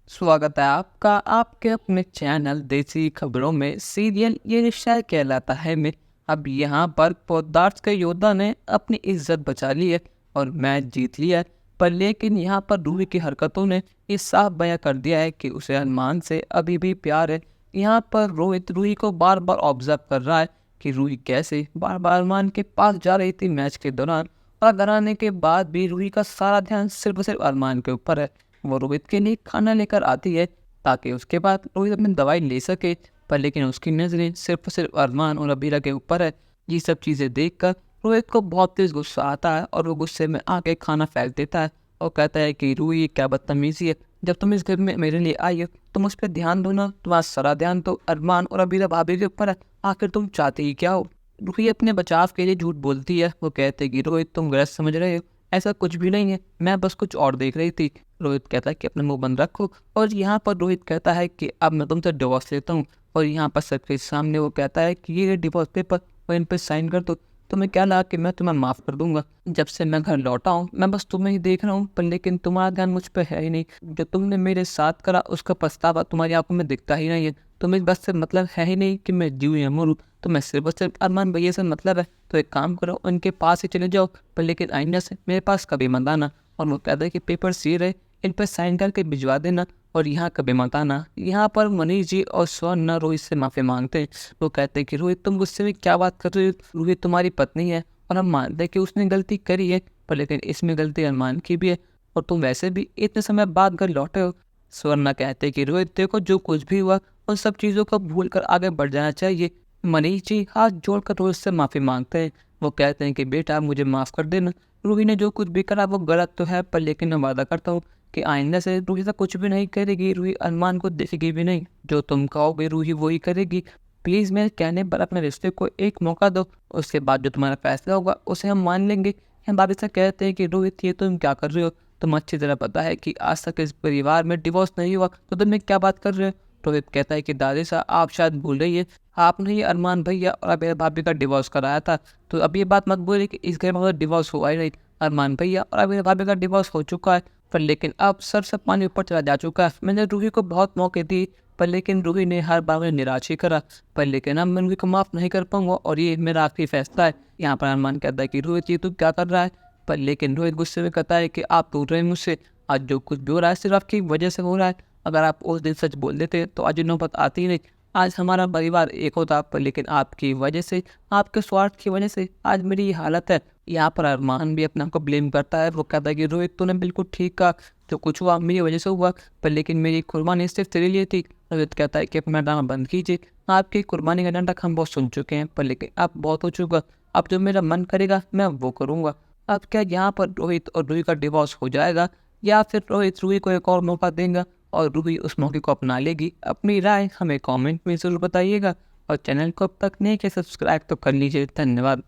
स्वागत है आपका आपके अपने चैनल देसी खबरों में। सीरियल ये रिश्ता कहलाता है में अब यहाँ पर पौदार्थ के योद्धा ने अपनी इज्जत बचा ली है और मैच जीत लिया है। पर लेकिन यहाँ पर रूही की हरकतों ने ये साफ बयां कर दिया है कि उसे अरमान से अभी भी प्यार है। यहाँ पर रोहित रूही को बार बार ऑब्जर्व कर रहा है कि रूही कैसे बार बार अरमान के पास जा रही थी मैच के दौरान, और घर आने के बाद भी रूही का सारा ध्यान सिर्फ और सिर्फ अरमान के ऊपर है। वो रोहित के लिए खाना लेकर आती है ताकि उसके बाद रोहित अपनी दवाई ले सके, पर लेकिन उसकी नज़रें सिर्फ और सिर्फ अरमान और अबीरा के ऊपर है। ये सब चीज़ें देखकर रोहित को बहुत तेज गुस्सा आता है और वो गुस्से में आके खाना फेंक देता है और कहता है कि रूही क्या बदतमीजी है, जब तुम इस घर में मेरे लिए आई हो तुम उस पर ध्यान दो ना, तुम्हारा सारा ध्यान तो अरमान और अबीरा भाभी के ऊपर है, आखिर तुम चाहते ही क्या हो। रूही अपने बचाव के लिए झूठ बोलती है। वो कहते हैं कि रोहित तुम गलत समझ रहे हो, ऐसा कुछ भी नहीं है, मैं बस कुछ और देख रही थी। रोहित कहता है कि अपने मुंह बंद रखो, और यहाँ पर रोहित कहता है कि अब मैं तुमसे डिवोर्स लेता हूँ। और यहाँ पर सबके सामने वो कहता है कि ये डिवोर्स पेपर और इन पर साइन कर दो, तुम्हें क्या लगा कि मैं तुम्हें माफ़ कर दूंगा। जब से मैं घर लौटा हूँ मैं बस तुम्हें ही देख रहा हूँ, पर लेकिन तुम्हारा ध्यान मुझ पर है ही नहीं। जो तुमने मेरे साथ करा उसका पछतावा तुम्हारी आंखों में दिखता ही नहीं है। तुम्हें बस से मतलब है ही नहीं कि मैं जीऊँ या मरूँ, तो मैं सिर्फ और सिर्फ अरमान भैया से मतलब है। तो एक काम करो, उनके पास ही चले जाओ, पर लेकिन आइंदा से मेरे पास कभी मत आना। और वो कहता है कि पेपर सी रहे, इन पर साइन करके भिजवा देना और यहाँ कभी मत आना। यहाँ पर मनीष जी और स्वर्ण रोहित से माफ़ी मांगते हैं। वो कहते हैं कि रोहित तुम गुस्से में क्या बात कर रहे हो, रोहित तुम्हारी पत्नी है और हम मानते हैं कि उसने गलती करी है, पर लेकिन इसमें गलती अरमान की भी है और तुम वैसे भी इतने समय बाद घर लौटे हो। स्वर्ण कहते हैं कि रोहित देखो जो कुछ भी हुआ उन सब चीज़ों को भूल कर आगे बढ़ जाना चाहिए। मनीष जी हाथ जोड़कर रोहित से माफ़ी मांगते हैं। वो कहते हैं कि बेटा मुझे माफ़ कर देना, रूही ने जो कुछ भी करा वो गलत तो है, पर लेकिन मैं वादा करता हूँ कि आइंदा से रूही से कुछ भी नहीं करेगी, रूही अरमान को देखेगी भी नहीं, जो तुम कहोगे रूही वही करेगी। प्लीज़ मेरे कहने पर अपने रिश्ते को एक मौका दो, उसके बाद जो तुम्हारा फैसला होगा उसे हम मान लेंगे। हम भाभी से कहते हैं कि रोहित ये तुम क्या कर रहे हो, तुम अच्छी तरह पता है कि आज तक इस परिवार में डिवोर्स नहीं हुआ, तो तुम क्या बात कर रहे हो। रोहित कहता है कि दादी साहब आप शायद भूल रही है, आपने ही अरमान भैया और अबीर भाभी का डिवोर्स कराया था, तो अब ये बात मत बोलिए कि इस घर में डिवोर्स हुआ ही नहीं। अरमान भैया और अबीर भाभी का डिवोर्स हो चुका है, पर लेकिन अब सर से पानी ऊपर चला जा चुका है। मैंने रूही को बहुत मौके दी, पर लेकिन रूही ने हर बार मुझे निराश ही करा, पर लेकिन अब मैं रूही को माफ़ नहीं कर पाऊंगा और ये मेरा आखिरी फैसला है। यहाँ पर अरमान कहता है कि रोहित ये तू क्या कर रहा है, पर लेकिन रोहित गुस्से में कहता है कि आप टूट रहे हैं मुझसे, आज जो कुछ भी हो रहा है सिर्फ आपकी वजह से हो रहा है। अगर आप उस दिन सच बोल देते तो आज ये नौबत आती ही नहीं, आज हमारा परिवार एक होता, पर लेकिन आपकी वजह से, आपके स्वार्थ की वजह से आज मेरी ये हालत है। यहाँ पर अरमान भी अपने आप को ब्लेम करता है। वो कहता है कि रोहित तूने बिल्कुल ठीक कहा, जो कुछ हुआ मेरी वजह से हुआ, पर लेकिन मेरी कुर्बानी सिर्फ तेरे लिए थी। रोहित कहता है कि अपना ड्रामा बंद कीजिए, आपकी कुर्बानी का नाटक हम बहुत सुन चुके हैं, पर लेकिन अब बहुत हो चुका, अब जो मेरा मन करेगा मैं वो करूँगा। अब क्या यहाँ पर रोहित और रूही का डिवोर्स हो जाएगा, या फिर रोहित रूही को एक और मौका देगा और रूही उस मौके को अपना लेगी। अपनी राय हमें कमेंट में ज़रूर बताइएगा और चैनल को अब तक नहीं किया सब्सक्राइब तो कर लीजिए। धन्यवाद।